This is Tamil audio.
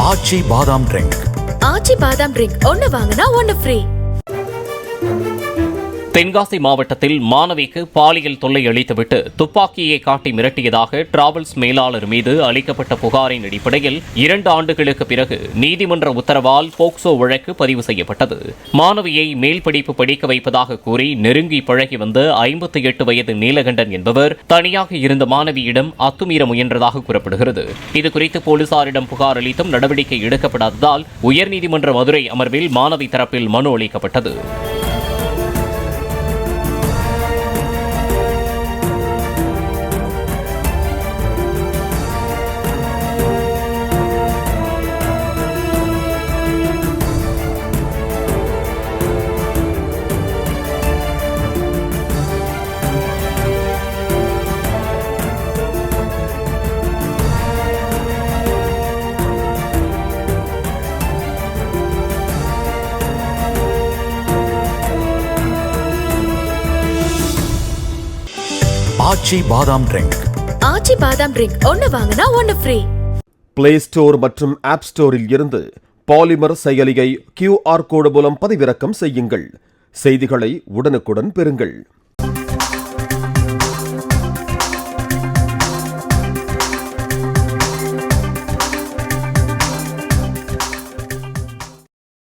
ஆச்சி பாதாம் ட்ரிங்க். ஆச்சி பாதாம் ட்ரிங்க் ஒன்னு வாங்கினா ஒன்னு ஃப்ரீ. தென்காசி மாவட்டத்தில் மாணவிக்கு பாலியல் தொல்லை அளித்துவிட்டு துப்பாக்கியை காட்டி மிரட்டியதாக டிராவல்ஸ் மேலாளர் மீது அளிக்கப்பட்ட புகாரின் அடிப்படையில் 2 ஆண்டுகளுக்கு பிறகு நீதிமன்ற உத்தரவால் போக்சோ வழக்கு பதிவு செய்யப்பட்டது. மாணவியை மேல் படிப்பு படிக்க வைப்பதாக கூறி நெருங்கி பழகி வந்த 58 வயது நீலகண்டன் என்பவர் தனியாக இருந்த மாணவியிடம் அத்துமீற முயன்றதாக கூறப்படுகிறது. இதுகுறித்து போலீசாரிடம் புகார் அளித்தும் நடவடிக்கை எடுக்கப்படாததால் உயர்நீதிமன்ற மதுரை அமர்வில் மாணவி தரப்பில் மனு அளிக்கப்பட்டது. ஆச்சி பாதாம் ட்ரிங்க். ஆச்சி பாதாம் ட்ரிங்க் ஒன்னு வாங்கினா ஒன்னு ஃப்ரீ. பிளே ஸ்டோர் மற்றும் ஆப் ஸ்டோரில் இருந்து பாலிமர் செயலியை QR கோடு மூலம் பதிவிறக்கம் செய்யுங்கள். செய்திகளை உடனுக்குடன் பெறுங்கள்.